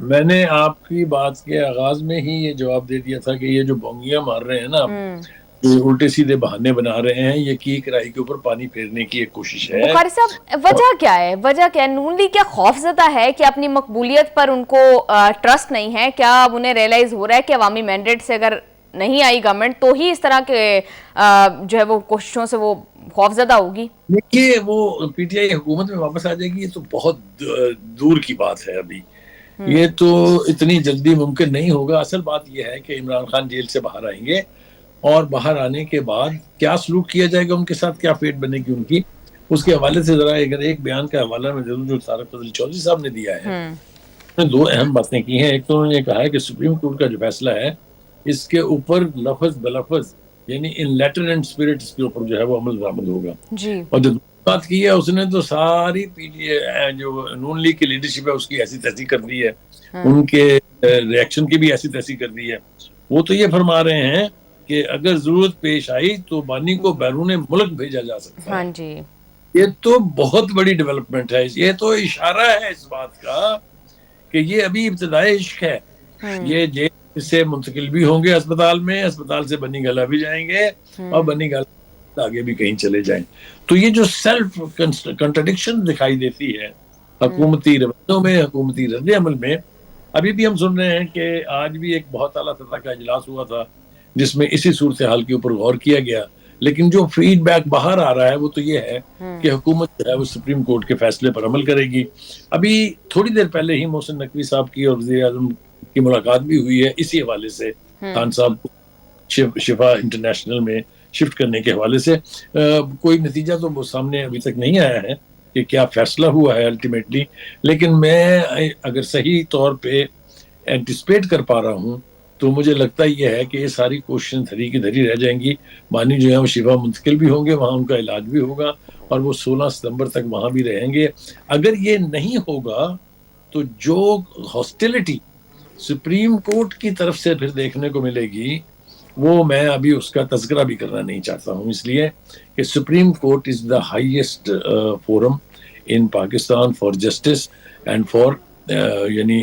میں نے آپ کی بات کے آغاز میں ہی یہ جواب دے دیا تھا کہ یہ جو بونگیاں مار رہے ہیں نا آپ، یہ الٹے سیدھے بہانے بنا رہے ہیں، یہ کی کرائی کے اوپر پانی پھیرنے کی ایک کوشش ہے. بخاری صاحب وجہ کیا ہے؟ وجہ کیا ہے؟ نون لیگ کیا خوف زدہ ہے کہ اپنی مقبولیت پر ان کو ٹرسٹ نہیں ہے؟ کیا اب انہیں ریئلائز ہو رہا ہے کہ عوامی مینڈیٹ سے اگر نہیں آئی گورنمنٹ تو ہی اس طرح کے جو ہے وہ کوششوں سے وہ خوف زدہ ہوگی؟ دیکھیے وہ پی ٹی آئی حکومت میں واپس آ جائے گی، یہ تو بہت دور کی بات ہے. ابھی یہ تو اتنی جلدی ممکن نہیں ہوگا. اصل بات یہ ہے کہ عمران خان جیل سے باہر آئیں گے اور باہر آنے کے بعد کیا سلوک کیا جائے گا ان کے ساتھ، کیا فیٹ بنے گی ان کی، اس کے حوالے سے ذرا اگر ایک بیان کا حوالہ میں ضرور جو طارق فضل چودھری صاحب نے دیا ہے، انہوں نے دو اہم باتیں کی ہیں. ایک تو انہوں نے کہا ہے کہ سپریم کورٹ کا جو فیصلہ ہے اس کے اوپر لفظ بلفظ یعنی ان لیٹر اینڈ اسپرٹ اس کے اوپر جو ہے وہ عمل درآمد ہوگا. جی. اور جو بات کی ہے اس نے تو ساری پی ٹی اے جو نون لیگ کی لیڈرشپ ہے اس کی ایسی تیسی کر دی ہے، ان کے ریئیکشن کی بھی ایسی تیسی کر دی ہے. وہ تو یہ فرما رہے ہیں کہ اگر ضرورت پیش آئی تو بانی کو بیرون ملک بھیجا جا سکتا ہے. ہاں جی. یہ تو بہت بڑی ڈیولپمنٹ ہے. یہ تو اشارہ ہے اس بات کا کہ یہ ابھی ابتدائی عشق ہے. یہ جیل سے منتقل بھی ہوں گے اسپتال میں، اسپتال سے بنی گلہ بھی جائیں گے اور بنی گلہ آگے بھی کہیں چلے جائیں. تو یہ جو سیلف کنٹرڈکشن دکھائی دیتی ہے حکومتی رویوں میں، حکومتی رد عمل میں. ابھی بھی ہم سن رہے ہیں کہ آج بھی ایک بہت اعلیٰ سطح کا اجلاس ہوا تھا جس میں اسی صورتحال کے اوپر غور کیا گیا. لیکن جو فیڈ بیک باہر آ رہا ہے وہ تو یہ ہے کہ حکومت جو ہے وہ سپریم کورٹ کے فیصلے پر عمل کرے گی. ابھی تھوڑی دیر پہلے ہی محسن نقوی صاحب کی اور وزیر اعظم کی ملاقات بھی ہوئی ہے اسی حوالے سے، خان صاحب کو شفا انٹرنیشنل میں شفٹ کرنے کے حوالے سے. کوئی نتیجہ تو سامنے ابھی تک نہیں آیا ہے کہ کیا فیصلہ ہوا ہے الٹیمیٹلی، لیکن میں اگر صحیح طور پہ اینٹیسپیٹ کر پا رہا ہوں تو مجھے لگتا یہ ہے کہ یہ ساری کوششیں دھری کی دھری رہ جائیں گی. بانی جو ہے وہ شفا منتقل بھی ہوں گے، وہاں ان کا علاج بھی ہوگا اور وہ 16 ستمبر تک وہاں بھی رہیں گے. اگر یہ نہیں ہوگا تو جو ہاسٹیلٹی سپریم کورٹ کی طرف سے پھر دیکھنے کو ملے گی وہ میں ابھی اس کا تذکرہ بھی کرنا نہیں چاہتا ہوں، اس لیے کہ supreme court is the highest forum in Pakistan for justice and for یعنی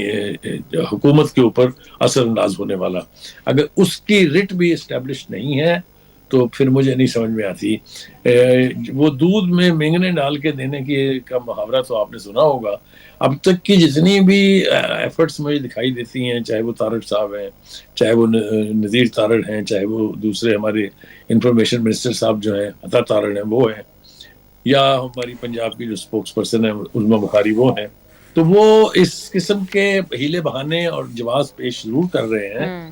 حکومت کے اوپر اثر انداز ہونے والا. اگر اس کی رٹ بھی اسٹیبلش نہیں ہے تو پھر مجھے نہیں سمجھ میں آتی. وہ دودھ میں مینگنے ڈال کے دینے کی کا محاورہ تو آپ نے سنا ہوگا. اب تک کی جتنی بھی ایفرٹس مجھے دکھائی دیتی ہیں، چاہے وہ طارق صاحب ہیں، چاہے وہ نذیر طارڑ ہیں، چاہے وہ دوسرے ہمارے انفارمیشن منسٹر صاحب جو ہیں عطا طارڑ ہیں وہ ہیں، یا ہماری پنجاب کی جو اسپوکس پرسن ہیں عظمیٰ بخاری وہ ہیں، تو وہ اس قسم کے ہیلے بہانے اور جواز پیش ضرور کر رہے ہیں،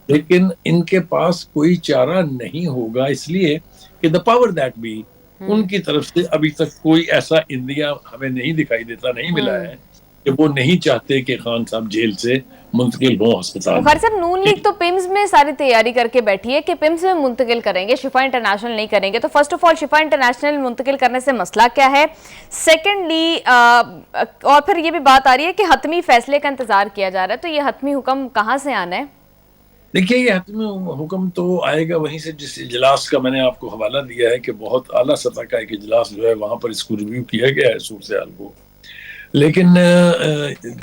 لیکن ان کے پاس کوئی چارہ نہیں ہوگا، اس لیے کہ دا پاور دیٹ بی ان کی طرف سے ابھی تک کوئی ایسا اندیا ہمیں نہیں دکھائی دیتا، نہیں ملا ہے کہ وہ نہیں چاہتے کہ خان صاحب جیل سے منتقل ہوں ہسپتال. بخاری صاحب نون لیگ تو پیمز میں ساری تیاری کر کے بیٹھی ہے کہ پیمز میں منتقل کریں گے، شفا انٹرنیشنل نہیں کریں گے. تو فرسٹ آف آل شفا انٹرنیشنل منتقل کرنے سے مسئلہ کیا ہے؟ سیکنڈلی اور پھر یہ بھی بات آ رہی ہے کہ حتمی فیصلے کا انتظار کیا جا رہا ہے، تو یہ حتمی حکم کہاں سے آنا ہے؟ دیکھیے یہ حتمی حکم تو آئے گا وہیں سے جس اجلاس کا میں نے آپ کو حوالہ دیا ہے کہ بہت اعلیٰ سطح کا ایک اجلاس جو ہے وہاں پر اس کو ریویو کیا گیا ہے صورتحال کو. لیکن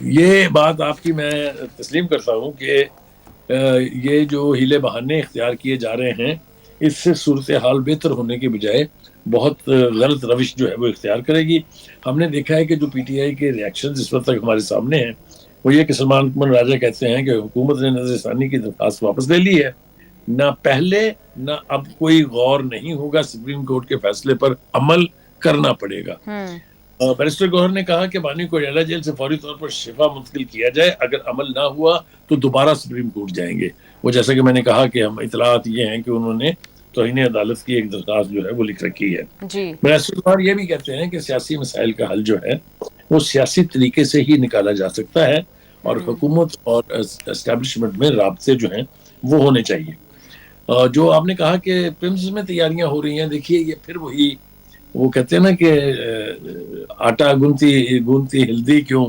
یہ بات آپ کی میں تسلیم کرتا ہوں کہ یہ جو ہیلے بہانے اختیار کیے جا رہے ہیں اس سے صورتحال بہتر ہونے کے بجائے بہت غلط روش جو ہے وہ اختیار کرے گی. ہم نے دیکھا ہے کہ جو پی ٹی آئی کے ریاکشن اس وقت تک ہمارے سامنے ہیں وہ یہ کہ سلمان اکمل راجہ کہتے ہیں کہ حکومت نے نظر ثانی کی درخواست واپس لے لی ہے، نہ پہلے نہ اب کوئی غور نہیں ہوگا، سپریم کورٹ کے فیصلے پر عمل کرنا پڑے گا. بیرسٹر گوہر نے کہا کہ بانی کو ریالا جیل سے فوری طور پر شفا منتقل کیا جائے، اگر عمل نہ ہوا تو دوبارہ سپریم کورٹ جائیں گے. وہ جیسا کہ میں نے کہا کہ ہم اطلاعات یہ ہیں کہ انہوں نے توہین عدالت کی ایک درخواست جو ہے وہ لکھ رکھی ہے. بیرسٹر گوہر یہ بھی کہتے ہیں کہ سیاسی مسائل کا حل جو ہے وہ سیاسی طریقے سے ہی نکالا جا سکتا ہے اور حکومت اور اسٹیبلشمنٹ میں رابطے جو ہیں وہ ہونے چاہیے. جو آپ نے کہا کہ پمز میں تیاریاں ہو رہی ہیں، دیکھیے یہ پھر وہی وہ کہتے ہیں نا کہ آٹا گونتی ہلدی کیوں،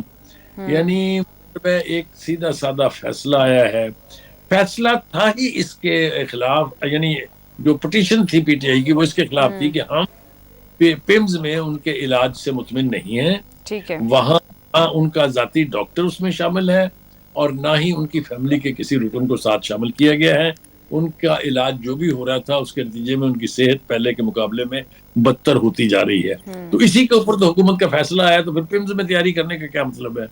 یعنی ایک سیدھا سادہ فیصلہ آیا ہے. فیصلہ تھا ہی اس کے خلاف، یعنی جو پٹیشن تھی پی ٹی آئی کی وہ اس کے خلاف تھی کہ ہم پمز میں ان کے علاج سے مطمئن نہیں ہیں، وہاں ان کا ذاتی ڈاکٹر اس میں شامل ہے اور نہ ہی ان کی فیملی کے کسی رکن کو ساتھ شامل کیا گیا ہے. ان کا علاج جو بھی ہو رہا تھا اس کے نتیجے میں ان کی صحت پہلے کے مقابلے میں بدتر ہوتی جا رہی ہے. تو اسی کے اوپر تو حکومت کا فیصلہ آیا, تو پھر پرمز میں تیاری کرنے کا کیا مطلب ہے؟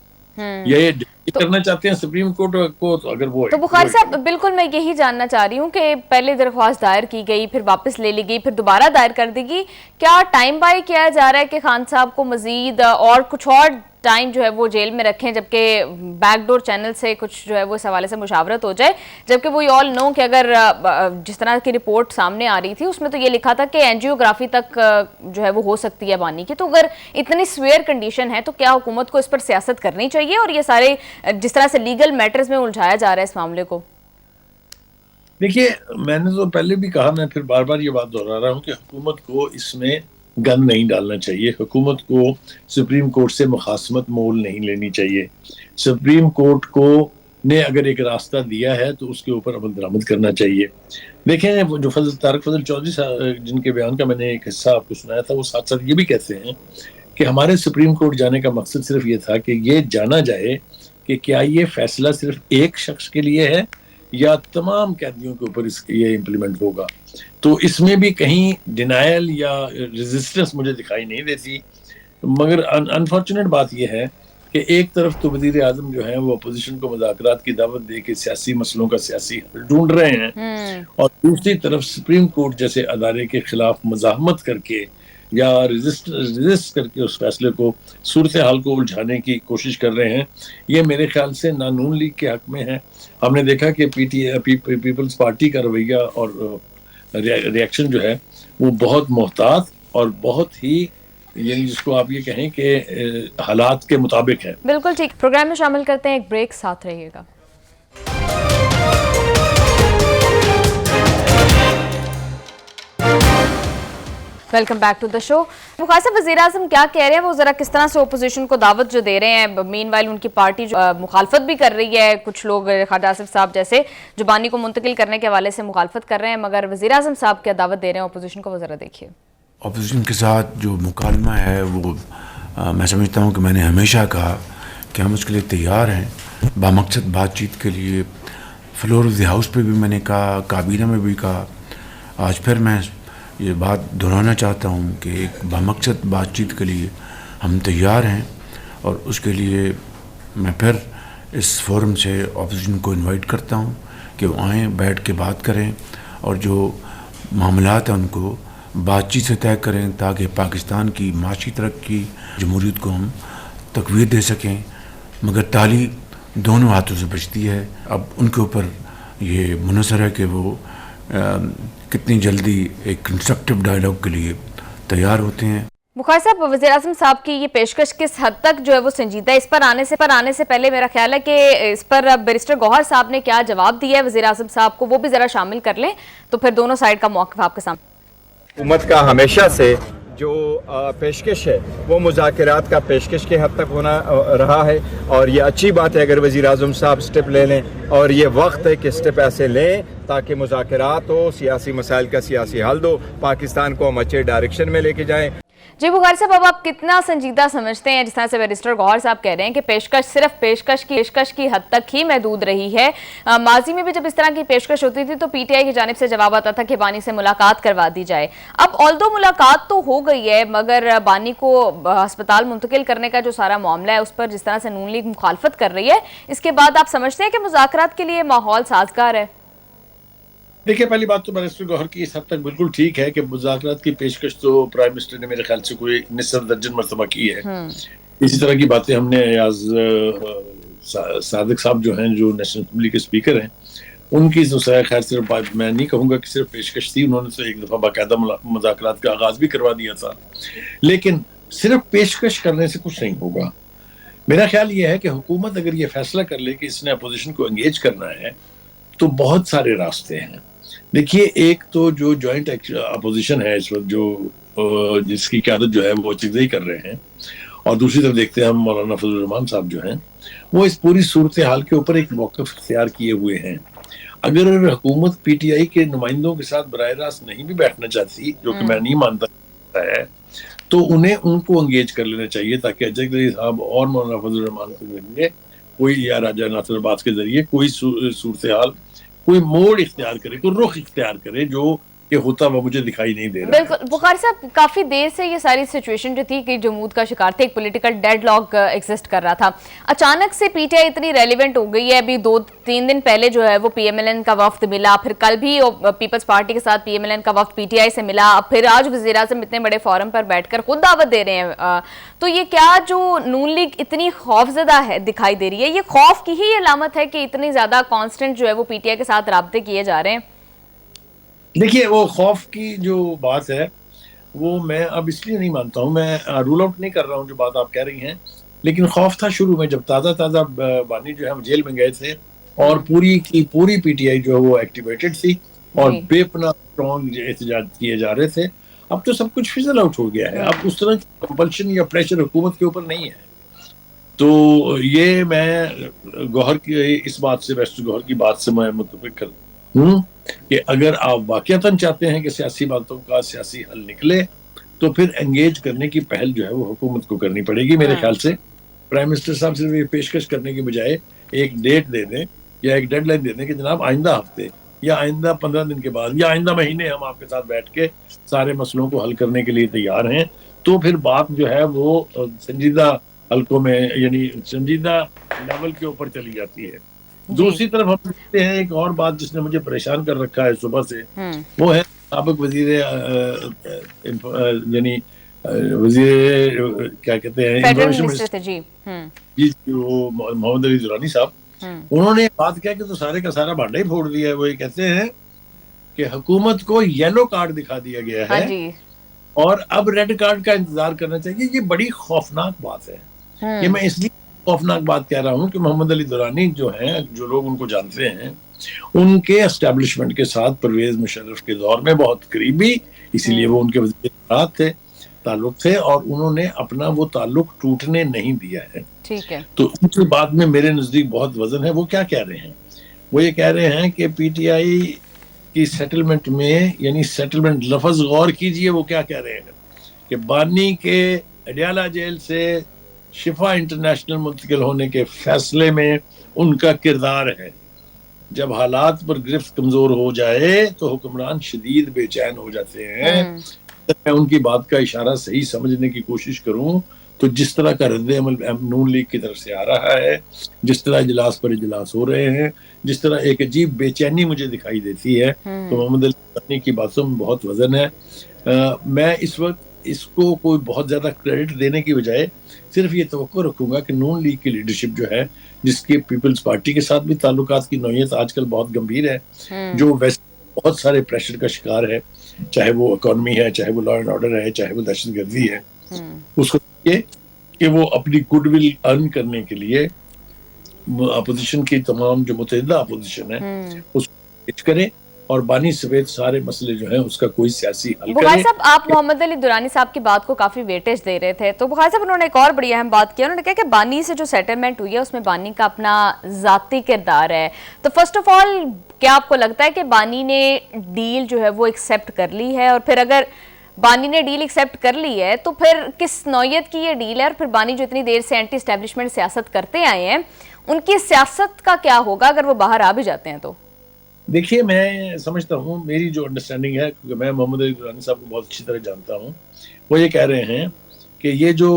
یہ کرنا چاہتے ہیں سپریم کورٹ کو, تو اگر وہ تو بخاری صاحب بالکل میں یہی جاننا چاہ رہی ہوں کہ پہلے درخواست دائر کی گئی, پھر واپس لے لی گئی, پھر دوبارہ دائر کر دی گئی, کیا ٹائم بائی کیا جا رہا ہے کہ خان صاحب کو مزید اور کچھ اور ٹائم جو ہے وہ جیل میں رکھیں, جبکہ بیک ڈور چینل سے کچھ جو ہے وہ اس حوالے سے مشاورت ہو جائے, جبکہ وی آل نو کہ اگر جس طرح کی رپورٹ سامنے آ رہی تھی اس میں تو یہ لکھا تھا کہ اینجیوگرافی تک جو ہے وہ ہو سکتی ہے بانی کی. تو اگر اتنی سویئر کنڈیشن ہے تو کیا حکومت کو اس پر سیاست کرنی چاہیے, اور یہ سارے جس طرح سے لیگل میٹرز میں الجھایا جا رہا ہے اس معاملے کو؟ دیکھیے, میں نے تو پہلے بھی کہا, میں پھر بار بار یہ بات دہرا رہا ہوں کہ حکومت کو اس میں گن نہیں ڈالنا چاہیے. حکومت کو سپریم کورٹ سے مخاصمت مول نہیں لینی چاہیے. سپریم کورٹ کو نے اگر ایک راستہ دیا ہے تو اس کے اوپر عمل درآمد کرنا چاہیے. دیکھیں, جو طارق فضل چودھری صاحب جن کے بیان کا میں نے ایک حصہ آپ کو سنایا تھا, وہ ساتھ ساتھ یہ بھی کہتے ہیں کہ ہمارے سپریم کورٹ جانے کا مقصد صرف یہ تھا کہ یہ جانا جائے کہ کیا یہ فیصلہ صرف ایک شخص کے لیے ہے یا تمام قیدیوں کے اوپر یہ امپلیمنٹ ہوگا. تو اس میں بھی کہیں ڈینائل یا ریزسٹنس مجھے دکھائی نہیں دیتی. مگر انفارچونیٹ بات یہ ہے کہ ایک طرف تو وزیر اعظم جو ہیں وہ اپوزیشن کو مذاکرات کی دعوت دے کے سیاسی مسئلوں کا سیاسی حل ڈھونڈ رہے ہیں, اور دوسری طرف سپریم کورٹ جیسے ادارے کے خلاف مزاحمت کر کے یا ریزسٹ کر کے اس فیصلے کو صورتحال کو الجھانے کی کوشش کر رہے ہیں. یہ میرے خیال سے نہ نون لیگ کے حق میں ہے. ہم نے دیکھا کہ پیپلز پارٹی کا رویہ اور ریاکشن جو ہے وہ بہت محتاط اور بہت ہی, یعنی جس کو آپ یہ کہیں کہ حالات کے مطابق ہے. بالکل ٹھیک, پروگرام میں شامل کرتے ہیں ایک بریک, ساتھ رہیے گا. ویلکم بیک ٹو دا شو. بخاری صاحب, وزیر اعظم کیا کہہ رہے ہیں, وہ ذرا کس طرح سے اپوزیشن کو دعوت جو دے رہے ہیں, مین وائل ان کی پارٹی جو مخالفت بھی کر رہی ہے, کچھ لوگ خواجہ آصف صاحب جیسے جو بانی کو منتقل کرنے کے حوالے سے مخالفت کر رہے ہیں, مگر وزیر اعظم صاحب کیا دعوت دے رہے ہیں اپوزیشن کو, وہ ذرا دیکھیے. اپوزیشن کے ساتھ جو مکالمہ ہے وہ میں سمجھتا ہوں کہ میں نے ہمیشہ کہا کہ ہم اس کے لیے تیار ہیں, بامقصد بات چیت کے لیے. فلور آف دی ہاؤس پہ بھی میں نے کہا, کابینہ میں بھی کہا, آج پھر میں یہ بات دہرانا چاہتا ہوں کہ ایک بامقصد بات چیت کے لیے ہم تیار ہیں, اور اس کے لیے میں پھر اس فورم سے اپوزیشن کو انوائٹ کرتا ہوں کہ وہ آئیں, بیٹھ کے بات کریں, اور جو معاملات ہیں ان کو بات چیت سے طے کریں تاکہ پاکستان کی معاشی ترقی, جمہوریت کو ہم تقویت دے سکیں. مگر تالی دونوں ہاتھوں سے بچتی ہے. اب ان کے اوپر یہ منحصر ہے کہ وہ کتنی جلدی ایک کنسٹرکٹیو ڈائیلاگ کے لیے تیار ہوتے ہیں. بخاری صاحب, وزیر اعظم صاحب کی یہ پیشکش کس حد تک جو ہے وہ سنجیدہ ہے؟ اس پر آنے سے پہلے میرا خیال ہے کہ اس پر بیرسٹر گوہر صاحب نے کیا جواب دیا ہے وزیر اعظم صاحب کو, وہ بھی ذرا شامل کر لیں تو پھر دونوں سائیڈ کا موقف آپ کے سامنے. حکومت کا ہمیشہ سے جو پیشکش ہے وہ مذاکرات کا پیشکش کے حد تک ہونا رہا ہے, اور یہ اچھی بات ہے اگر وزیر اعظم صاحب سٹیپ لے لیں, اور یہ وقت ہے کہ سٹیپ ایسے لیں تاکہ مذاکرات ہو, سیاسی مسائل کا سیاسی حل دو, پاکستان کو ہم اچھے ڈائریکشن میں لے کے جائیں. جی بخاری صاحب, اب آپ کتنا سنجیدہ سمجھتے ہیں جس طرح سے بیرسٹر گوہر صاحب کہہ رہے ہیں کہ پیشکش صرف پیشکش کی حد تک ہی محدود رہی ہے؟ ماضی میں بھی جب اس طرح کی پیشکش ہوتی تھی تو پی ٹی آئی کی جانب سے جواب آتا تھا کہ بانی سے ملاقات کروا دی جائے. اب آلدو ملاقات تو ہو گئی ہے, مگر بانی کو ہسپتال منتقل کرنے کا جو سارا معاملہ ہے اس پر جس طرح سے نون لیگ مخالفت کر رہی ہے, اس کے بعد آپ سمجھتے ہیں کہ مذاکرات کے لیے ماحول سازگار ہے؟ دیکھیے, پہلی بات تو بیرسٹر گوہر کی اس حد تک بالکل ٹھیک ہے کہ مذاکرات کی پیشکش تو پرائم منسٹر نے میرے خیال سے کوئی نصف درجن مرتبہ کی ہے. اسی طرح کی باتیں ہم نے ایاز صادق صاحب جو ہیں, جو نیشنل اسمبلی کے اسپیکر ہیں, ان کی خیر صرف میں نہیں کہوں گا کہ صرف پیشکش تھی, انہوں نے تو ایک دفعہ باقاعدہ مذاکرات کا آغاز بھی کروا دیا تھا. لیکن صرف پیشکش کرنے سے کچھ نہیں ہوگا. میرا خیال یہ ہے کہ حکومت اگر یہ فیصلہ کر لے کہ اس نے اپوزیشن کو انگیج کرنا ہے تو بہت سارے راستے ہیں. دیکھیے, ایک تو جو جوائنٹ اپوزیشن ہے اس وقت, جو جس کی قیادت جو ہے وہ چیزیں کر رہے ہیں, اور دوسری طرف دیکھتے ہیں ہم مولانا فضل الرحمان صاحب جو ہیں وہ اس پوری صورتحال کے اوپر ایک موقف اختیار کیے ہوئے ہیں. اگر حکومت پی ٹی آئی کے نمائندوں کے ساتھ براہ راست نہیں بھی بیٹھنا چاہتی, جو کہ میں نہیں مانتا ہے, تو انہیں ان کو انگیج کر لینا چاہیے تاکہ اجے صاحب اور مولانا فضل الرحمان کو کوئی یا راجہ ناصر عباس کے ذریعے کوئی صورتحال کوئی موڑ اختیار کرے، کوئی رخ اختیار کرے جو کہ ہوتا وہ مجھے دکھائی نہیں دے رہا. بالکل بخاری صاحب، کافی دیر سے یہ ساری سچویشن جو تھی کہ جمود کا شکار تھے، ایک پولیٹیکل ڈیڈ لاک ایگزسٹ کر رہا تھا. اچانک سے پی ٹی آئی اتنی ریلیونٹ ہو گئی ہے. ابھی 2-3 دن پہلے جو ہے وہ پی ایم ایل این کا وفد ملا، پھر کل بھی پیپلز پارٹی کے ساتھ پی ایم ایل این کا وفد پی ٹی آئی سے ملا، پھر آج وزیر اعظم اتنے بڑے فورم پر بیٹھ کر خود دعوت دے رہے ہیں. تو یہ کیا جو نون لیگ اتنی خوفزدہ ہے دکھائی دے رہی ہے، یہ خوف کی ہی علامت ہے کہ اتنی زیادہ کانسٹنٹ جو ہے وہ پی ٹی آئی کے ساتھ رابطے کیے جا رہے ہیں؟ دیکھیے وہ خوف کی جو بات ہے وہ میں اب اس لیے نہیں مانتا ہوں، میں رول آؤٹ نہیں کر رہا ہوں جو بات آپ کہہ رہی ہیں، لیکن خوف تھا شروع میں جب تازہ بانی جو ہے جیل میں گئے تھے اور پوری کی پوری پی ٹی آئی جو ہے وہ ایکٹیویٹڈ تھی اور بے پناہ اسٹرانگ احتجاج کیے جا رہے تھے. اب تو سب کچھ فزل آؤٹ ہو گیا ہے، اب اس طرح کی کمپلشن یا پریشر حکومت کے اوپر نہیں ہے. تو یہ میں گوہر کی اس بات سے ویسٹ گوہر کی بات سے میں متفق ہوں کہ اگر آپ واقعتاً چاہتے ہیں کہ سیاسی باتوں کا سیاسی حل نکلے تو پھر انگیج کرنے کی پہل جو ہے وہ حکومت کو کرنی پڑے گی. میرے خیال سے پرائم منسٹر صاحب صرف یہ پیشکش کرنے کی بجائے ایک ڈیٹ دے دیں یا ایک ڈیڈ لائن دے دیں کہ جناب آئندہ ہفتے یا آئندہ 15 دن کے بعد یا آئندہ مہینے ہم آپ کے ساتھ بیٹھ کے سارے مسئلوں کو حل کرنے کے لیے تیار ہیں. تو پھر بات جو ہے وہ سنجیدہ حلقوں میں یعنی سنجیدہ لیول کے اوپر چلی جاتی ہے. دوسری طرف ہم دیکھتے ہیں ایک اور بات جس نے مجھے پریشان کر رکھا ہے صبح سے، وہ ہے سابق وزیر یعنی وزیر کیا کہتے ہیں انفارمیشن منسٹر جی وہ محمد علی درانی صاحب، انہوں نے بات کیا کہ تو سارے کا سارا بھانڈا ہی پھوڑ دیا ہے. وہ یہ کہتے ہیں کہ حکومت کو یلو کارڈ دکھا دیا گیا ہے اور اب ریڈ کارڈ کا انتظار کرنا چاہیے. یہ بڑی خوفناک بات ہے. یہ میں اس لیے خوفناک بات کہہ رہا ہوں کہ محمد علی درانی جو ہیں، جو لوگ ان کو جانتے ہیں، ان کے اسٹیبلشمنٹ کے ساتھ پرویز مشرف کے دور میں بہت قریبی، اسی لیے وہ ان کے وزیر اطلاعات تھے، تعلق تھے، اور انہوں نے اپنا وہ تعلق ٹوٹنے نہیں دیا ہے. ٹھیک ہے. تو ان کی بات میں میرے نزدیک بہت وزن ہے. وہ کیا کہہ رہے ہیں؟ وہ یہ کہہ رہے ہیں کہ پی ٹی آئی کی سیٹلمنٹ میں، یعنی سیٹلمنٹ لفظ غور کیجئے، وہ کیا کہہ رہے ہیں کہ بانی کے اڈیالہ جیل سے شفا انٹرنیشنل منتقل ہونے کے فیصلے میں ان کا کردار ہے. جب حالات پر گرفت کمزور ہو جائے تو حکمران شدید بے چین ہو جاتے ہیں. میں ان کی بات کا اشارہ صحیح سمجھنے کی کوشش کروں تو جس طرح کا رد عمل نون لیگ کی طرف سے آ رہا ہے، جس طرح اجلاس پر اجلاس ہو رہے ہیں، جس طرح ایک عجیب بے چینی مجھے دکھائی دیتی ہے، تو محمد علی کی باتوں میں بہت وزن ہے. میں اس وقت اس کو کوئی بہت زیادہ کریڈٹ دینے کی بجائے صرف یہ توقع رکھوں گا کہ نون لیگ کی لیڈرشپ جو ہے، جس کے پیپلز پارٹی کے ساتھ بھی تعلقات کی نوعیت آج کل بہت گمبھیر ہے، جو ویسے بہت سارے پریشر کا شکار ہے، چاہے وہ اکانومی ہے، چاہے وہ لا اینڈ آرڈر ہے، چاہے وہ دہشت گردی ہے، اس کو یہ کہ وہ اپنی گڈ ول ارن کرنے کے لیے اپوزیشن کی تمام جو متحدہ اپوزیشن ہے اس کو پیش کرے اور بانی سمیت سارے مسئلے جو ہیں اس کا کوئی سیاسی حل کرے. بخاری صاحب، آپ محمد علی درانی صاحب کی بات کو کافی ویٹیج دے رہے تھے، تو بخاری صاحب انہوں نے ایک اور بڑی اہم بات کیا. انہوں نے کہا کہ بانی سے جو سیٹلمنٹ ہوئی ہے اس میں بانی کا اپنا ذاتی کردار ہے. تو فرسٹ آف آل کیا آپ کو لگتا ہے کہ بانی نے ڈیل جو ہے وہ ایکسیپٹ کر لی ہے؟ اور پھر اگر بانی نے ڈیل ایکسیپٹ کر لی ہے تو پھر کس نوعیت کی یہ ڈیل ہے؟ اور پھر بانی جو اتنی دیر سے اینٹی اسٹیبلشمنٹ سیاست کرتے آئے ہیں، ان کی سیاست کا کیا ہوگا اگر وہ باہر آ بھی جاتے ہیں تو؟ دیکھیے میں سمجھتا ہوں، میری جو انڈرسٹینڈنگ ہے، کیونکہ میں محمد علی درانی صاحب کو بہت اچھی طرح جانتا ہوں، وہ یہ کہہ رہے ہیں کہ یہ جو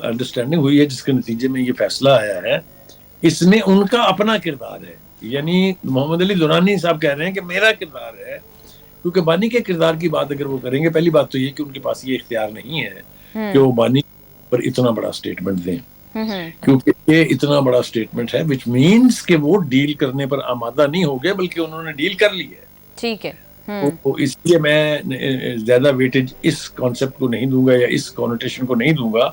انڈرسٹینڈنگ ہوئی ہے جس کے نتیجے میں یہ فیصلہ آیا ہے، اس میں ان کا اپنا کردار ہے. یعنی محمد علی درانی صاحب کہہ رہے ہیں کہ میرا کردار ہے، کیونکہ بانی کے کردار کی بات اگر وہ کریں گے، پہلی بات تو یہ کہ ان کے پاس یہ اختیار نہیں ہے کہ وہ بانی پر اتنا بڑا سٹیٹمنٹ دیں، کیونکہ یہ اتنا بڑا سٹیٹمنٹ ہے which means کہ وہ ڈیل کرنے پر آمادہ نہیں ہو گئے بلکہ انہوں نے ڈیل کر لی ہے. ٹھیک ہے. تو اس لیے میں زیادہ ویٹیج اس کانسیپٹ کو نہیں دوں گا یا اس کونوٹیشن کو نہیں دوں گا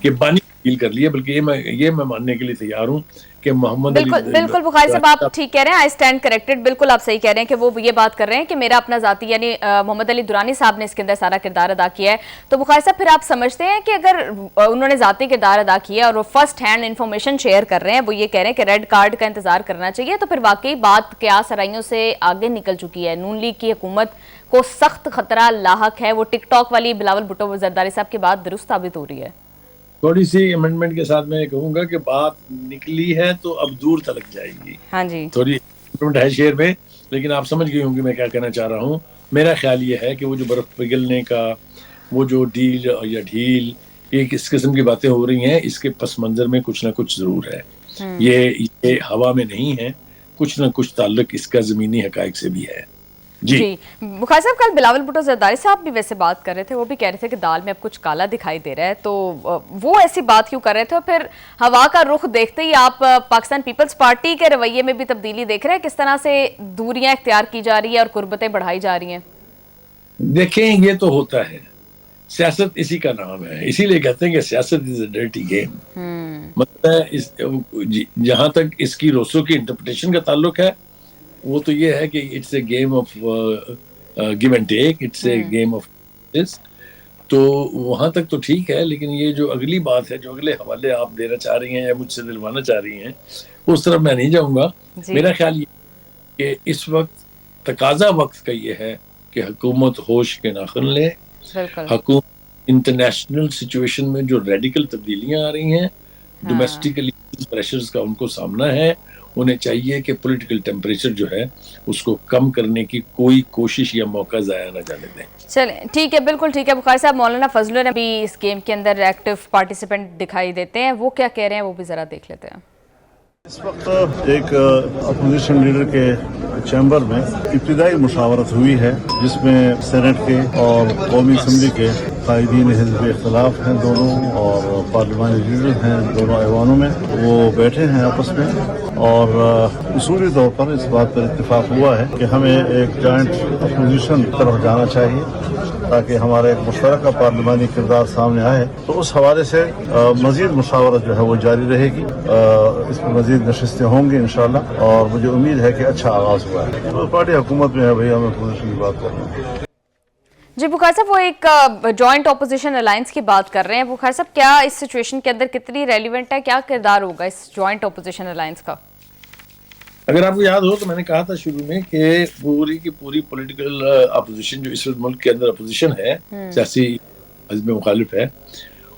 کہ بانی ڈیل کر لی ہے، بلکہ یہ میں ماننے کے لیے تیار ہوں کہ محمد بالکل بخاری صاحب آپ ٹھیک کہہ رہے ہیں. I stand corrected. بالکل آپ صحیح کہہ رہے ہیں کہ وہ یہ بات کر رہے ہیں کہ میرا اپنا ذاتی، یعنی محمد علی درانی صاحب نے اس کے اندر سارا کردار ادا کیا ہے. تو بخاری صاحب پھر آپ سمجھتے ہیں کہ اگر انہوں نے ذاتی کردار ادا کیا اور وہ فرسٹ ہینڈ انفارمیشن شیئر کر رہے ہیں، وہ یہ کہہ رہے ہیں کہ ریڈ کارڈ کا انتظار کرنا چاہیے، تو پھر واقعی بات قیاس آرائیوں سے آگے نکل چکی ہے. نون لیگ کی حکومت کو سخت خطرہ لاحق ہے. وہ ٹک ٹاک والی بلاول بھٹو زرداری صاحب کی بات درست ثابت ہو رہی ہے. تھوڑی سی امینڈمنٹ کے ساتھ میں کہوں گا کہ بات نکلی ہے تو اب دور تلک جائے گی. ہاں جی تھوڑی امپرومنٹ ہے شعر میں، لیکن آپ سمجھ گئی ہوں کہ میں کیا کہنا چاہ رہا ہوں. میرا خیال یہ ہے کہ وہ جو برف پگھلنے کا وہ جو ڈیل یا ڈھیل، ایک اس قسم کی باتیں ہو رہی ہیں، اس کے پس منظر میں کچھ نہ کچھ ضرور ہے. یہ ہوا میں نہیں ہے، کچھ نہ کچھ تعلق اس کا زمینی حقائق سے بھی ہے. جی بخاری صاحب، کل بلاول بھٹو زرداری صاحب بھی ویسے بات کر رہے تھے، وہ بھی کہہ رہے تھے کہ دال میں اب کچھ کالا دکھائی دے رہا ہے، تو وہ ایسی بات کیوں کر رہے تھے؟ اور پھر ہوا کا رخ دیکھتے ہی آپ پاکستان پیپلز پارٹی کے رویے میں بھی تبدیلی دیکھ رہے ہیں، کس طرح سے دوریاں اختیار کی جا رہی ہیں اور قربتیں بڑھائی جا رہی ہیں؟ دیکھیں، یہ تو ہوتا ہے، سیاست اسی کا نام ہے، اسی لیے کہتے ہیں کہ سیاست از اے ڈرٹی گیم. مطلب جہاں تک اس کی روسو کی انٹرپریٹیشن کا تعلق ہے، وہ تو یہ ہے کہ it's a game of give and take, it's a game of this. تو وہاں تک تو ٹھیک ہے، لیکن یہ جو اگلی بات ہے، جو اگلے حوالے آپ دینا چاہ رہی ہیں یا مجھ سے دلوانا چاہ رہی ہیں، اس طرف میں نہیں جاؤں گا. میرا خیال یہ کہ اس وقت تقاضا وقت کا یہ ہے کہ حکومت ہوش کے ناخن لے. حکومت انٹرنیشنل سچویشن میں جو ریڈیکل تبدیلیاں آ رہی ہیں، ڈومیسٹکلی پریشرز کا ان کو سامنا ہے، انہیں چاہیے کہ پولیٹیکل ٹیمپریچر جو ہے اس کو کم کرنے کی کوئی کوشش یا موقع ضائع نہ جانے دیں. چلیں ٹھیک ہے، بالکل ٹھیک ہے. بخاری صاحب، مولانا فضل نے بھی اس گیم کے اندر ایکٹیو پارٹیسپینٹ دکھائی دیتے ہیں، وہ کیا کہہ رہے ہیں وہ بھی ذرا دیکھ لیتے ہیں. اس وقت ایک اپوزیشن لیڈر کے چیمبر میں ابتدائی مشاورت ہوئی ہے، جس میں سینٹ کے اور قومی اسمبلی کے قائدین حزب اختلاف ہیں دونوں، اور پارلیمانی لیڈر ہیں دونوں ایوانوں میں. وہ بیٹھے ہیں آپس میں، اور اصولی طور پر اس بات پر اتفاق ہوا ہے کہ ہمیں ایک جوائنٹ اپوزیشن کی طرف جانا چاہیے تاکہ ہمارا ایک مشترکہ پارلیمانی کردار سامنے آئے. تو اس حوالے سے مزید مشاورت جو ہے وہ جاری رہے گی. اس میں مزید نشستیں ہوں گی انشاءاللہ، اور مجھے امید ہے کہ اچھا آغاز ہوا ہے. پارٹی حکومت میں ہے بھائی، ہم اپوزیشن کی بات کر رہے ہیں. جی بخاری صاحب، وہ ایک جوائنٹ اپوزیشن الائنس کی بات کر رہے ہیں. بخاری صاحب، کیا اس سچویشن کے اندر کتنی ریلیونٹ ہے، کیا کردار ہوگا اس جوائنٹ اپوزیشن الائنس کا؟ اگر آپ کو یاد ہو تو میں نے کہا تھا شروع میں کہ پوری کی پوری پولیٹیکل اپوزیشن جو اس وقت ملک کے اندر اپوزیشن ہے، سیاسی حزب مخالف ہے،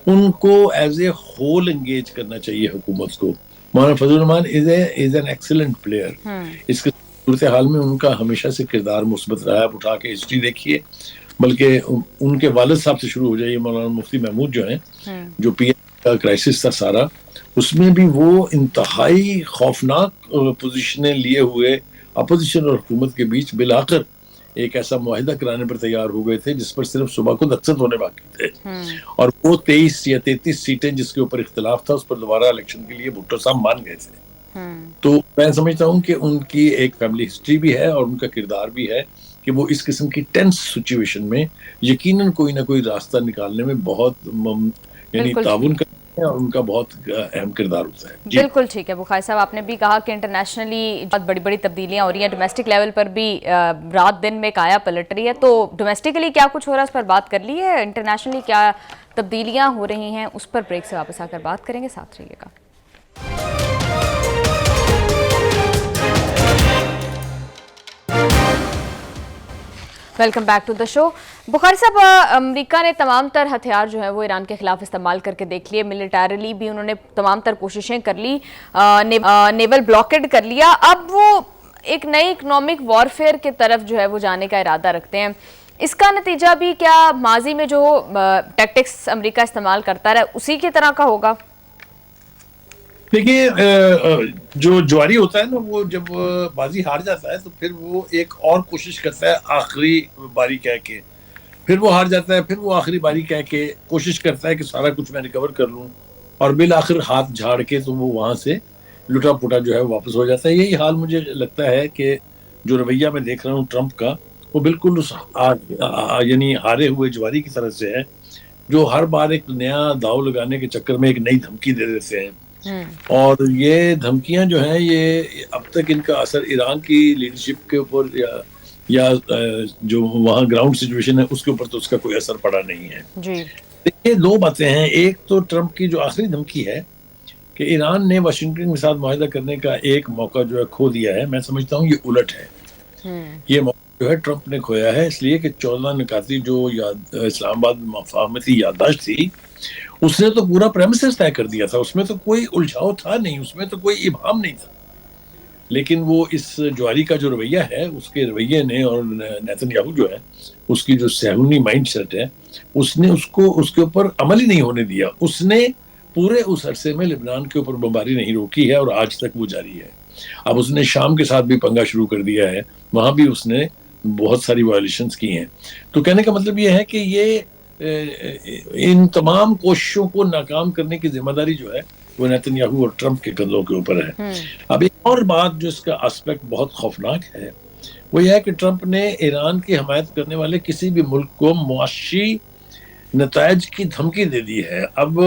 ان کو ایز اے ہول انگیج کرنا چاہیے حکومت کو. مولانا فضل الرحمان از این ایکسلنٹ پلیئر. اس کے صورتحال میں ان کا ہمیشہ سے کردار مثبت رہا ہے. آپ اٹھا کے ہسٹری دیکھیے، بلکہ ان کے والد صاحب سے شروع ہو جائیے، مولانا مفتی محمود جو ہیں، جو پی ایم کا کرائسس تھا سارا، اس میں بھی وہ انتہائی خوفناک پوزیشنیں لیے ہوئے اپوزیشن اور حکومت کے بیچ بالآخر ایک ایسا معاہدہ کرانے پر تیار ہو گئے تھے جس پر صرف صبح کو دستخط ہونے باقی تھے. اور وہ 23 یا 33 سیٹیں جس کے اوپر اختلاف تھا، اس پر دوبارہ الیکشن کے لیے بھٹو صاحب مان گئے تھے. تو میں سمجھتا ہوں کہ ان کی ایک فیملی ہسٹری بھی ہے اور ان کا کردار بھی ہے کہ وہ اس قسم کی ٹینس سچویشن میں یقیناً کوئی نہ کوئی راستہ نکالنے میں بہت یعنی تعاون کرتے ہیں، اور ان کا بہت اہم کردار ہوتا ہے. بالکل ٹھیک ہے. بخاری صاحب، آپ نے بھی کہا کہ انٹرنیشنلی بہت بڑی بڑی تبدیلیاں ہو رہی ہیں، ڈومیسٹک لیول پر بھی رات دن میں کایا پلٹ رہی ہے. تو ڈومیسٹکلی کیا کچھ ہو رہا ہے اس پر بات کر لی ہے، انٹرنیشنلی کیا تبدیلیاں ہو رہی ہیں اس پر بریک سے واپس آ کر بات کریں گے. ساتھ رہیے گا. ویلکم بیک ٹو دا شو. بخاری صاحب، امریکہ نے تمام تر ہتھیار جو ہے وہ ایران کے خلاف استعمال کر کے دیکھ لیے، ملیٹریلی بھی انہوں نے تمام تر کوششیں کر لی، نیول بلاکیڈ کر لیا. اب وہ ایک نئی اکنامک وارفیئر کی طرف جو ہے وہ جانے کا ارادہ رکھتے ہیں. اس کا نتیجہ بھی کیا ماضی میں جو ٹیکٹکس امریکہ استعمال کرتا رہا اسی کی طرح کا ہوگا؟ دیکھیے، جو جواری ہوتا ہے نا، وہ جب بازی ہار جاتا ہے تو پھر وہ ایک اور کوشش کرتا ہے آخری باری کہہ کے، پھر وہ ہار جاتا ہے، پھر وہ آخری باری کہہ کے کوشش کرتا ہے کہ سارا کچھ میں ریکور کر لوں، اور بالآخر ہاتھ جھاڑ کے تو وہ وہاں سے لٹا پٹا جو ہے واپس ہو جاتا ہے. یہی حال مجھے لگتا ہے کہ جو رویہ میں دیکھ رہا ہوں ٹرمپ کا، وہ بالکل اس یعنی ہارے ہوئے جواری کی طرح سے ہے، جو ہر بار ایک نیا داؤ لگانے کے چکر میں ایک نئی دھمکی دے دیتے ہیں. اور یہ دھمکیاں جو ہیں، یہ اب تک ان کا اثر ایران کی لیڈرشپ کے اوپر یا جو وہاں گراؤنڈ سچویشن ہے اس کے اوپر تو اس کا کوئی اثر پڑا نہیں ہے. دیکھیے، دو باتیں ہیں. ایک تو ٹرمپ کی جو آخری دھمکی ہے کہ ایران نے واشنگٹن کے ساتھ معاہدہ کرنے کا ایک موقع جو ہے کھو دیا ہے، میں سمجھتا ہوں یہ الٹ ہے. یہ موقع جو ہے ٹرمپ نے کھویا ہے، اس لیے کہ 14 نکاتی جو اسلام آباد مفاہمتی یادداشت تھی، اس نے تو پورا پریمیسز طے کر دیا تھا, اس میں تو کوئی الجھاؤ تھا نہیں, اس میں تو کوئی ابہام نہیں تھا. لیکن وہ اس جواری کا جو رویہ ہے, اس کے رویے نے, اور نیتن یاہو جو ہے اس کی جو صہیونی مائنڈ سیٹ ہے, اس نے اس کے اوپر عمل ہی نہیں ہونے دیا. اس نے پورے اس عرصے میں لبنان کے اوپر بمباری نہیں روکی ہے, اور آج تک وہ جاری ہے. اب اس نے شام کے ساتھ بھی پنگا شروع کر دیا ہے, وہاں بھی اس نے بہت ساری وائلیشنز کی ہیں. تو کہنے کا مطلب یہ ہے کہ یہ ان تمام کوششوں کو ناکام کرنے کی ذمہ داری جو ہے وہ نیتن یاہو اور ٹرمپ کے کندھوں کے اوپر ہے. اب ایک اور بات جو اس کا اسپیکٹ بہت خوفناک ہے, وہ یہ ہے کہ ٹرمپ نے ایران کی حمایت کرنے والے کسی بھی ملک کو معاشی نتائج کی دھمکی دے دی ہے. اب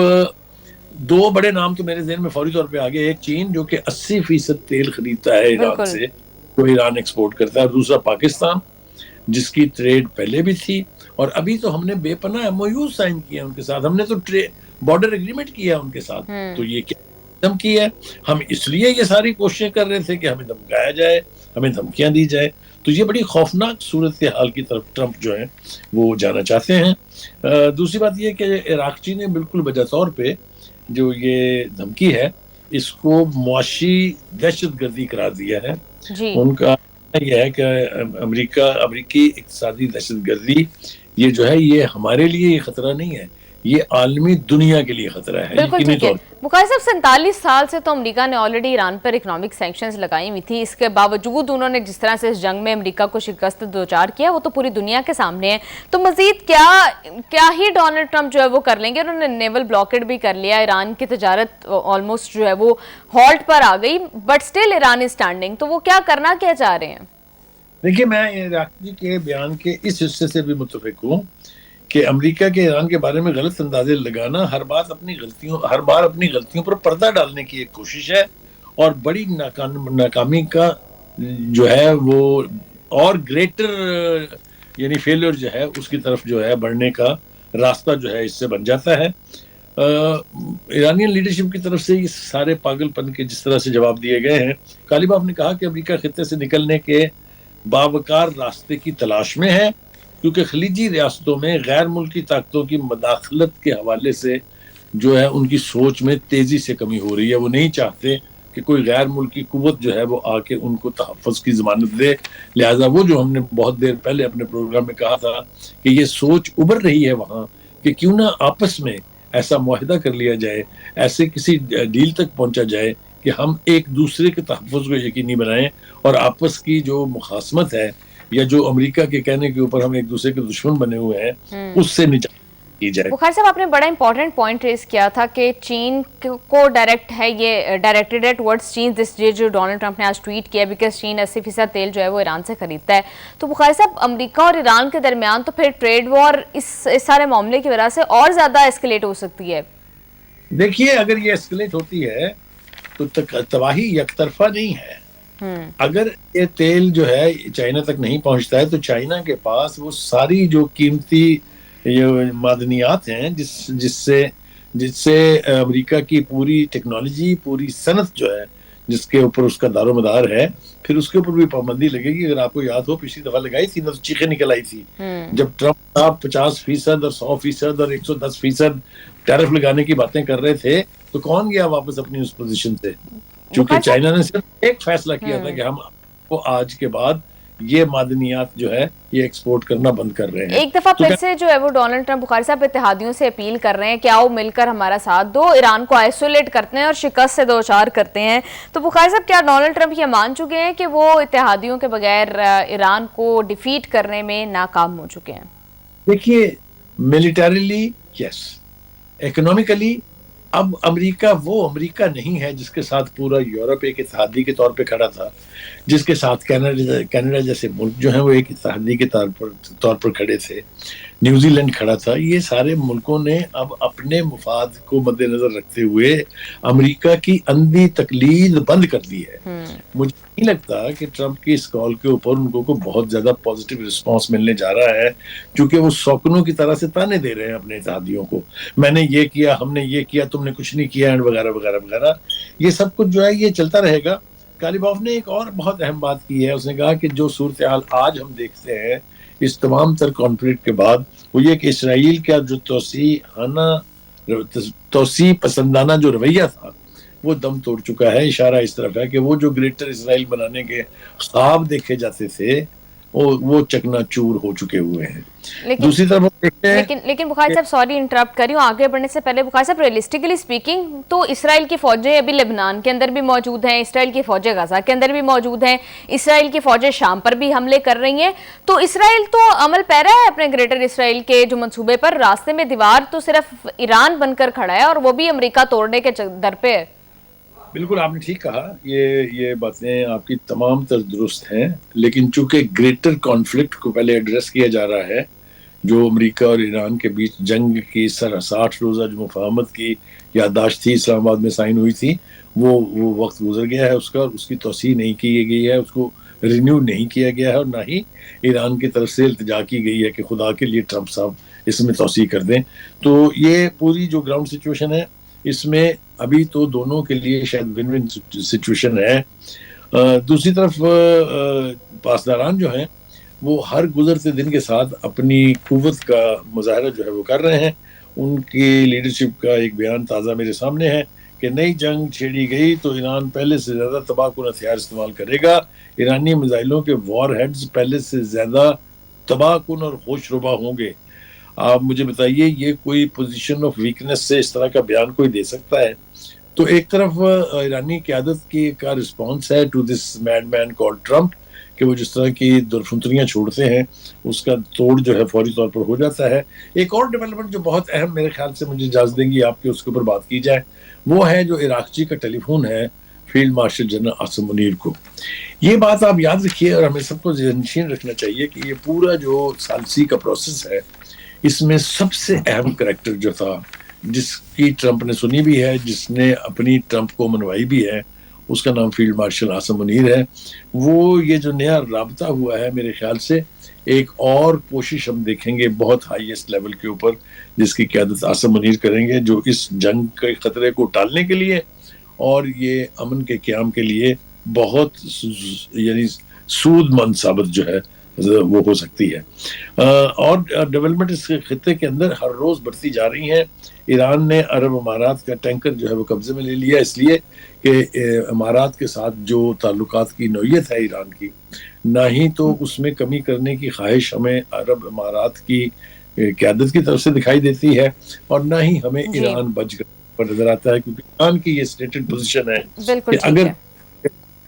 دو بڑے نام تو میرے ذہن میں فوری طور پہ آگے, ایک چین جو کہ 80% تیل خریدتا ہے ایران سے, وہ ایران ایکسپورٹ کرتا ہے, اور دوسرا پاکستان جس کی ٹریڈ پہلے بھی تھی, اور ابھی تو ہم نے بے پناہ ایم او یو سائن کیا ان کے ساتھ, ہم نے تو بارڈر ایگریمنٹ کیا ان کے ساتھ. تو یہ کیا دھمکی ہے؟ ہم اس لیے یہ ساری کوششیں کر رہے تھے کہ ہمیں دھمکایا جائے, ہمیں دھمکیاں دی جائے. تو یہ بڑی خوفناک صورتحال کی طرف ٹرمپ جو ہے وہ جانا چاہتے ہیں. دوسری بات یہ کہ عراقچی نے بالکل بجا طور پہ جو یہ دھمکی ہے اس کو معاشی دہشت گردی قرار دیا ہے. ان کا یہ ہے کہ امریکی اقتصادی دہشت گردی یہ جو ہے یہ ہمارے لیے یہ خطرہ نہیں ہے, یہ عالمی دنیا کے لیے خطرہ ہے. بالکل ٹھیک ہے. بخاری صاحب 47 سال سے تو امریکہ نے آلریڈی ایران پر اکنامک سینکشنز لگائی ہوئی تھی, اس کے باوجود انہوں نے جس طرح سے اس جنگ میں امریکہ کو شکست دوچار کیا وہ تو پوری دنیا کے سامنے ہے. تو مزید کیا ہی ڈونلڈ ٹرمپ جو ہے وہ کر لیں گے؟ انہوں نے نیول بلاکیڈ بھی کر لیا, ایران کی تجارت آلموسٹ جو ہے وہ ہالٹ پر آ گئی, but still Iran is standing. تو وہ کیا کرنا کیا چاہ رہے ہیں؟ دیکھیے, میں عراقی کے بیان کے اس حصے سے بھی متفق ہوں کہ امریکہ کے ایران کے بارے میں غلط اندازے لگانا ہر بار اپنی غلطیوں پر پردہ ڈالنے کی ایک کوشش ہے, اور بڑی ناکامی کا جو ہے وہ اور گریٹر یعنی فیلئر جو ہے اس کی طرف جو ہے بڑھنے کا راستہ جو ہے اس سے بن جاتا ہے. ایرانین لیڈرشپ کی طرف سے یہ سارے پاگل پن کے جس طرح سے جواب دیے گئے ہیں. غالباف نے کہا کہ امریکہ خطے سے نکلنے کے باوقار راستے کی تلاش میں ہے, کیونکہ خلیجی ریاستوں میں غیر ملکی طاقتوں کی مداخلت کے حوالے سے جو ہے ان کی سوچ میں تیزی سے کمی ہو رہی ہے. وہ نہیں چاہتے کہ کوئی غیر ملکی قوت جو ہے وہ آ کے ان کو تحفظ کی ضمانت دے. لہٰذا وہ جو ہم نے بہت دیر پہلے اپنے پروگرام میں کہا تھا کہ یہ سوچ ابھر رہی ہے وہاں کہ کیوں نہ آپس میں ایسا معاہدہ کر لیا جائے, ایسے کسی ڈیل تک پہنچا جائے کہ ہم ایک دوسرے کے تحفظ کو یقینی بنائیں, اور آپس کی جو مخاصمت ہے یا جو امریکہ کے کہنے کے اوپر ہم ایک دوسرے کے دشمن بنے ہوئے ہیں اس سے نجات کی جائے. بخاری صاحب, آپ نے بڑا امپورٹنٹ پوائنٹ ریز کیا تھا کہ چین کو ڈائریکٹ ہے, یہ ڈائریکٹڈ ہے ٹورڈز چین, جو ڈونلڈ ٹرمپ نے آج ٹویٹ کیا, بیکاز چین 80% تیل جو ہے وہ ایران سے خریدتا ہے. تو بخاری صاحب, امریکہ اور ایران کے درمیان تو پھر ٹریڈ وار اس سارے معاملے کی وجہ سے اور زیادہ ایسکلیٹ ہو سکتی ہے. دیکھیے, اگر یہ ایسکلیٹ ہوتی ہے تو تباہی یک طرفہ نہیں ہے. اگر یہ تیل جو ہے چائنا تک نہیں پہنچتا ہے تو چائنا کے پاس وہ ساری جو قیمتی معدنیات ہیں جس سے امریکہ کی پوری ٹیکنالوجی, پوری صنعت جو ہے جس کے اوپر اس کا دار و مدار ہے, پھر اس کے اوپر بھی پابندی لگے گی. اگر آپ کو یاد ہو پچھلی دفعہ لگائی تھی نا تو چیخیں نکل آئی تھی جب ٹرمپ صاحب 50% اور 100% اور 110% ٹیرف لگانے کی باتیں کر رہے تھے, تو کون گیا واپس اپنی اس پوزیشن سے؟ چونکہ چائنا نے صرف ایک فیصلہ کیا تھا کہ ہم کو آج کے بعد یہ معدنیات جو ہے یہ ایکسپورٹ کرنا بند کر رہے ہیں. ایک دفعہ پھر سے جو ہے وہ ڈونلڈ ٹرمپ بخاری صاحب اتحادیوں سے اپیل کر رہے ہیں کہ آؤ مل کر ہمارا ساتھ دو, ایران کو آئسولیٹ کرتے ہیں اور شکست سے دوچار کرتے ہیں. تو بخاری صاحب, کیا ڈونلڈ ٹرمپ یہ مان چکے ہیں کہ وہ اتحادیوں کے بغیر ایران کو ڈیفیٹ کرنے میں ناکام ہو چکے ہیں؟ دیکھیے, ملیٹریلی یس, اکنومیکلی اب امریکہ وہ امریکہ نہیں ہے جس کے ساتھ پورا یورپ ایک اتحادی کے طور پہ کھڑا تھا, جس کے ساتھ کینیڈا جیسے ملک جو ہیں وہ ایک اتحادی کے طور پر کھڑے تھے, نیوزی لینڈ کھڑا تھا. یہ سارے ملکوں نے اب اپنے مفاد کو مد نظر رکھتے ہوئے امریکہ کی اندھی تقلید بند کر دی ہے. مجھے نہیں لگتا کہ ٹرمپ کی اس کال کے اوپر ان کو بہت زیادہ پازیٹیو رسپانس ملنے جا رہا ہے, کیونکہ وہ سوکنوں کی طرح سے تانے دے رہے ہیں اپنے اتحادیوں کو, میں نے یہ کیا, ہم نے یہ کیا, تم نے کچھ نہیں کیا, وغیرہ وغیرہ وغیرہ. یہ سب کچھ جو ہے یہ چلتا رہے گا. غالباف نے ایک اور بہت اہم بات کی ہے, اس نے کہا کہ جو صورتحال آج ہم دیکھتے ہیں اس تمام تر کانفلکٹ کے بعد, وہ یہ کہ اسرائیل کا جو توسیعانہ توسیع پسندانہ جو رویہ تھا وہ دم توڑ چکا ہے. اشارہ اس طرف ہے کہ وہ جو گریٹر اسرائیل بنانے کے خواب دیکھے جاتے تھے وہ چکنا چور ہو چکے ہوئے ہیں. دوسری طرف دیکھتے ہیں لیکن بخاری صاحب سوری انٹرپٹ کر رہی ہوں، آگے بڑھنے سے پہلے بخاری صاحب ریئلسٹیکلی سپیکنگ تو اسرائیل کی فوجیں ابھی لبنان کے اندر بھی موجود ہیں، اسرائیل کی فوجیں غزہ کے اندر بھی موجود ہیں، اسرائیل کی فوجیں شام پر بھی حملے کر رہی ہیں. تو اسرائیل تو عمل پیرا ہے اپنے گریٹر اسرائیل کے جو منصوبے پر. راستے میں دیوار تو صرف ایران بن کر کھڑا ہے اور وہ بھی امریکہ توڑنے کے در پہ ہے. بالکل آپ نے ٹھیک کہا، یہ باتیں آپ کی تمام تر درست ہیں، لیکن چونکہ گریٹر کانفلکٹ کو پہلے ایڈریس کیا جا رہا ہے، جو امریکہ اور ایران کے بیچ جنگ کی 60 روزہ جو مفاہمت کی یادداشت تھی اسلام آباد میں سائن ہوئی تھی، وہ وقت گزر گیا ہے اس کا، اور اس کی توسیع نہیں کی گئی ہے، اس کو رینیو نہیں کیا گیا ہے، اور نہ ہی ایران کی طرف سے التجا کی گئی ہے کہ خدا کے لیے ٹرمپ صاحب اس میں توسیع کر دیں. تو یہ پوری جو گراؤنڈ سچویشن ہے اس میں ابھی تو دونوں کے لیے شاید ون ون سچویشن ہے. دوسری طرف پاسداران جو ہیں وہ ہر گزرتے دن کے ساتھ اپنی قوت کا مظاہرہ جو ہے وہ کر رہے ہیں. ان کی لیڈرشپ کا ایک بیان تازہ میرے سامنے ہے کہ نئی جنگ چھیڑی گئی تو ایران پہلے سے زیادہ تباہ کن ہتھیار استعمال کرے گا. ایرانی میزائلوں کے وار ہیڈز پہلے سے زیادہ تباہ کن اور ہوش ربا ہوں گے. آپ مجھے بتائیے یہ کوئی پوزیشن آف ویکنس سے اس طرح کا بیان کوئی دے سکتا ہے؟ تو ایک طرف ایرانی قیادت کی کا رسپانس ہے to this mad man called Trump کہ وہ جس طرح کی درفنتریاں چھوڑتے ہیں اس کا توڑ جو ہے فوری طور پر ہو جاتا ہے. ایک اور ڈیولپمنٹ جو بہت اہم میرے خیال سے مجھے اجازت دیں گی آپ کے اس کے اوپر بات کی جائے، وہ ہے جو عراقچی کا ٹیلی فون ہے field marshal general Asim Munir کو. یہ بات آپ یاد رکھیے اور ہمیں سب کو ذہن نشین رکھنا چاہیے کہ یہ پورا جو ثالثی کا پروسیس ہے اس میں سب سے اہم کریکٹر جو تھا جس کی ٹرمپ نے سنی بھی ہے، جس نے اپنی ٹرمپ کو منوائی بھی ہے، اس کا نام فیلڈ مارشل عاصم منیر ہے. وہ یہ جو نیا رابطہ ہوا ہے میرے خیال سے ایک اور کوشش ہم دیکھیں گے بہت ہائیسٹ لیول کے اوپر جس کی قیادت عاصم منیر کریں گے، جو اس جنگ کے خطرے کو ٹالنے کے لیے اور یہ امن کے قیام کے لیے بہت یعنی سود مند ثابت جو ہے وہ ہو سکتی ہے. اور ڈیولپمنٹ اس خطے کے اندر ہر روز بڑھتی جا رہی ہیں. ایران نے عرب امارات کا ٹینکر جو ہے وہ قبضے میں لے لیا اس لیے کہ امارات کے ساتھ جو تعلقات کی نوعیت ہے ایران کی، نہ ہی تو اس میں کمی کرنے کی خواہش ہمیں عرب امارات کی قیادت کی طرف سے دکھائی دیتی ہے، اور نہ ہی ہمیں ایران بچ کر نظر آتا ہے، کیونکہ ایران کی یہ اسٹیٹڈ پوزیشن ہے کہ اگر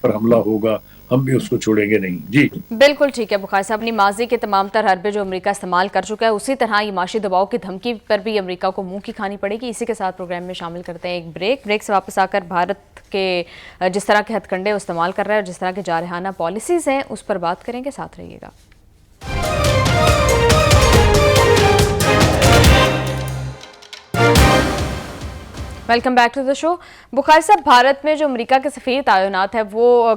پر حملہ ہوگا ہم بھی اس کو چھوڑیں گے نہیں. جی بالکل ٹھیک ہے بخاری صاحب. اپنی ماضی کے تمام تر حربے جو امریکہ استعمال کر چکا ہے اسی طرح یہ معاشی دباؤ کی دھمکی پر بھی امریکہ کو منہ کی کھانی پڑے گی. اسی کے ساتھ پروگرام میں شامل کرتے ہیں ایک بریک سے واپس آ کر بھارت کے جس طرح کے ہتھ کنڈے استعمال کر رہا ہے اور جس طرح کے جارحانہ پالیسیز ہیں اس پر بات کریں گے. ساتھ رہیے گا. ویلکم بیک ٹو دا شو. بخاری صاحب، بھارت میں جو امریکہ کے سفیر تعینات ہے وہ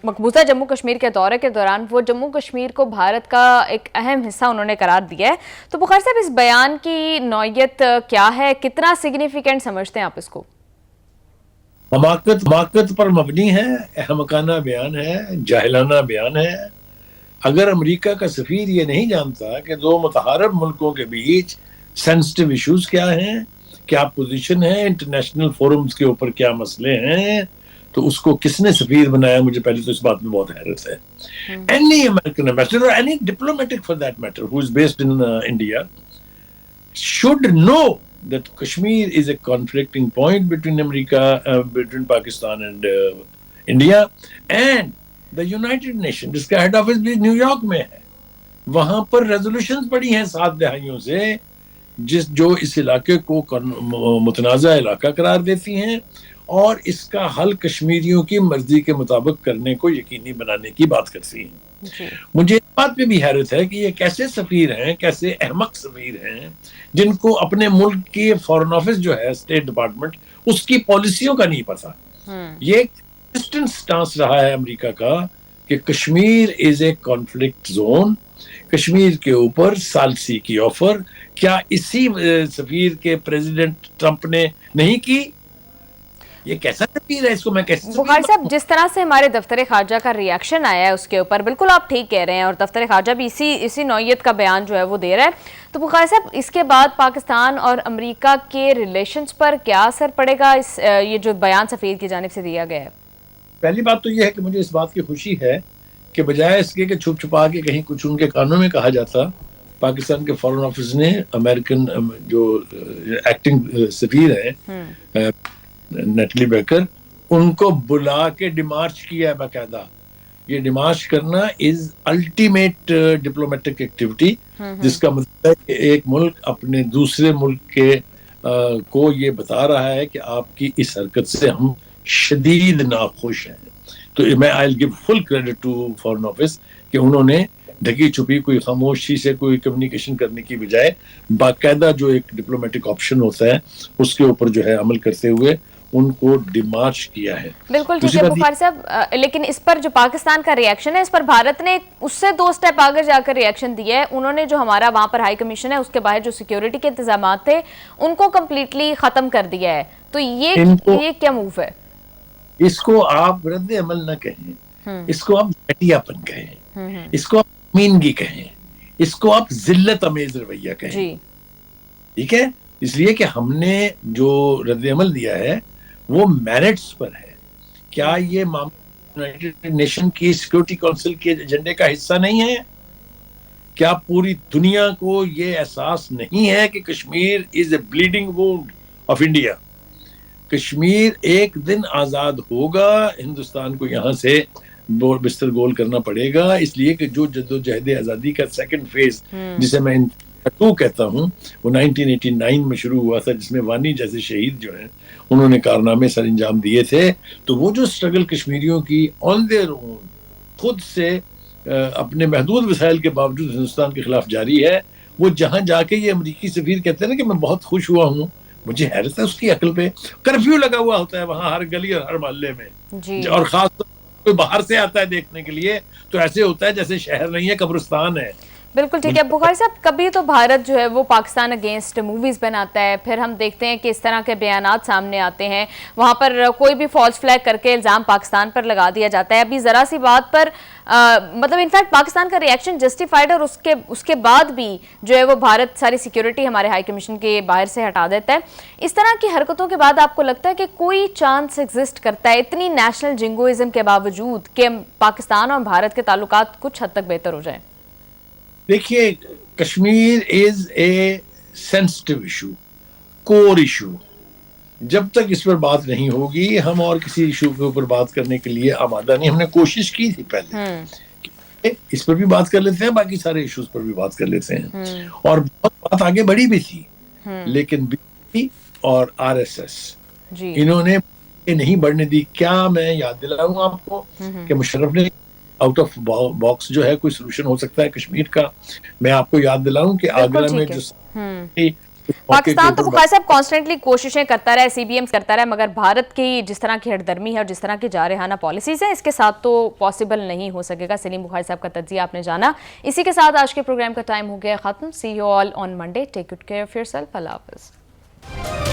مقبوضہ جموں کشمیر کے دورے کے دوران وہ جموں کشمیر کو بھارت کا ایک اہم حصہ انہوں نے قرار دیا ہے. تو بخاری صاحب اس بیان کی نوعیت کیا ہے، کتنا سگنیفیکنٹ سمجھتے ہیں آپ اس کو؟ حماقت پر مبنی ہے، احمقانہ بیان ہے، جاہلانہ بیان ہے. اگر امریکہ کا سفیر یہ نہیں جانتا کہ دو متحارب ملکوں کے بیچ سینسٹیو ایشوز کیا ہیں، کیا پوزیشن ہے، انٹرنیشنل فورمز کے اوپر کیا مسئلے ہیں، تو اس کو کس نے سفیر بنایا؟ مجھے پہلے تو اس بات میں بہت حیرت ہے. Any American ambassador or any diplomatic for that matter who is based in India should know that Kashmir is a conflicting point between between Pakistan and India and the United Nations جس کا head office بھی new York میں ہے. وہاں پر resolutions پڑی ہیں 7 دہائیوں سے جو اس علاقے کو متنازع علاقہ قرار دیتی ہیں اور اس کا حل کشمیریوں کی مرضی کے مطابق کرنے کو یقینی بنانے کی بات کرتی ہیں. مجھے اس بات پہ بھی حیرت ہے کہ یہ کیسے سفیر ہیں، کیسے احمق سفیر ہیں جن کو اپنے ملک کی فارن آفس جو ہے اسٹیٹ ڈپارٹمنٹ اس کی پالیسیوں کا نہیں پتا. یہ کنسسٹنٹ سٹانس رہا ہے امریکہ کا کہ Kashmir is a conflict zone. Kashmir کے اوپر ثالثی کی آفر کیا اسی سفیر کے پریزیڈنٹ ٹرمپ نے نہیں کی؟ یہ کیسا تبیر ہے, اس کو میں کیسے بخاری صاحب, جس طرح سے ہمارے دفتر خارجہ کا ریاکشن آیا ہے اس کے اوپر, بالکل آپ ٹھیک کہہ رہے ہیں, اور دفتر خارجہ بھی اسی نوعیت کا بیان جو ہے وہ دے رہا ہے. تو بخاری صاحب, اس کے بعد پاکستان اور امریکہ کے ریلیشنز پر کیا اثر پڑے گا یہ جو بیان سفیر کی جانب سے دیا گیا ہے؟ پہلی بات تو یہ ہے کہ مجھے اس بات کی خوشی ہے کہ بجائے اس کے کہ چھپ چھپا کے کہیں کچھ ان کے کانوں میں کہا جاتا, پاکستان کے فارن آفس نے امریکن جو ایکٹنگ سفیر ہیں نیٹلی بیکر, ان کو بلا کے ڈیمارچ کیا ہے باقاعدہ. یہ ڈیمارچ کرنا از الٹیمیٹ ڈپلومیٹک ایکٹیویٹی, جس کا مطلب ہے کہ ایک ملک اپنے دوسرے ملک کے کو یہ بتا رہا ہے کہ آپ کی اس حرکت سے ہم شدید ناخوش ہیں. تو میں I will give full credit to foreign office کہ انہوں نے ڈھکی چھپی کوئی خاموشی سے کوئی کمیونیکیشن کرنے کی بجائے باقاعدہ جو ایک ڈپلومیٹک آپشن ہوتا ہے اس کے اوپر جو ہے عمل کرتے ہوئے ان کو ڈیمارچ کیا ہے. بالکل ٹھیک ہے بخاری صاحب, لیکن اس پر جو پاکستان کا ریاکشن ہے, اس پر بھارت نے اس سے 2 سٹیپ آگے جا کر ریاکشن دیا ہے. انہوں نے جو ہمارا وہاں پر ہائی کمیشن ہے اس کے باہر جو سیکیورٹی کے انتظامات تھے ان کو کمپلیٹلی ختم کر دیا ہے. تو یہ کیا موو ہے؟ اس کو آپ رد عمل نہ کہیں, اس کو آپ گھٹیا پن کہیں, اس کو آپ مینگی کہیں, اس کو آپ ذلت امیز رویہ کہیں. ٹھیک ہے, اس لیے کہ ہم نے جو رد عمل دیا ہے وہ میرٹس پر ہے. کیا یہ معاملہ یونائیٹڈ نیشن کی سیکورٹی کونسل کے ایجنڈے کا حصہ نہیں ہے؟ کیا پوری دنیا کو یہ احساس نہیں ہے کہ Kashmir is a bleeding wound of India? Kashmir ایک دن آزاد ہوگا, ہندوستان کو یہاں سے بستر گول کرنا پڑے گا, اس لیے کہ جو جدوجہد آزادی کا سیکنڈ فیز جسے میں 2 کہتا ہوں وہ 1989 میں شروع ہوا تھا, جس میں وانی جیسے شہید جو ہیں انہوں نے کارنامے سر انجام دیے تھے. تو وہ جو سٹرگل کشمیریوں کی آن دیئر اون خود سے اپنے محدود وسائل کے باوجود ہندوستان کے خلاف جاری ہے, وہ جہاں جا کے یہ امریکی سفیر کہتے ہیں نا کہ میں بہت خوش ہوا ہوں, مجھے حیرت ہے اس کی عقل پہ. کرفیو لگا ہوا ہوتا ہے وہاں ہر گلی اور ہر محلے میں, اور خاص طور کوئی باہر سے آتا ہے دیکھنے کے لیے تو ایسے ہوتا ہے جیسے شہر نہیں ہے قبرستان ہے. بالکل ٹھیک ہے بخاری صاحب, کبھی تو بھارت جو ہے وہ پاکستان اگینسٹ موویز بناتا ہے, پھر ہم دیکھتے ہیں کہ اس طرح کے بیانات سامنے آتے ہیں, وہاں پر کوئی بھی فالس فلیگ کر کے الزام پاکستان پر لگا دیا جاتا ہے. ابھی ذرا سی بات پر مطلب انفیکٹ پاکستان کا ریاکشن جسٹیفائڈ, اور اس کے بعد بھی جو ہے وہ بھارت ساری سیکیورٹی ہمارے ہائی کمیشن کے باہر سے ہٹا دیتا ہے. اس طرح کی حرکتوں کے بعد آپ کو لگتا ہے کہ کوئی چانس ایگزسٹ کرتا ہے اتنی نیشنل جنگوازم کے باوجود کہ پاکستان اور بھارت کے تعلقات کچھ حد تک بہتر ہو جائیں؟ دیکھیے, Kashmir is a sensitive issue, core issue. جب تک اس پر بات نہیں ہوگی ہم اور کسی ایشو کے اوپر بات کرنے کے لیے آمادہ نہیں. ہم نے کوشش کی تھی پہلے اس پر بھی بات کر لیتے ہیں, باقی سارے ایشوز پر بھی بات کر لیتے ہیں, اور بہت بات آگے بڑھی بھی تھی, لیکن بی جے پی اور آر ایس ایس انہوں نے نہیں بڑھنے دی. کیا میں یاد دلاؤں آپ کو کہ مشرف نے آؤٹ آف باکس جو ہے کوئی سولوشن ہو سکتا ہے کشمیر کا. میں آپ کو یاد دلاؤں کہ آگرہ میں جو پاکستان تو بخاری صاحب کانسٹنٹلی کوششیں کرتا رہا, سی بی ایم کرتا رہا, مگر بھارت کی جس طرح کی ہٹ درمی ہے اور جس طرح کی جارحانہ پالیسیز ہیں اس کے ساتھ تو پاسبل نہیں ہو سکے گا. سلیم بخاری صاحب کا تجزیہ آپ نے جانا. اسی کے ساتھ آج کے پروگرام کا ٹائم ہو گیا ختم. See you all on Monday. Take good care of yourself. اللہ حافظ.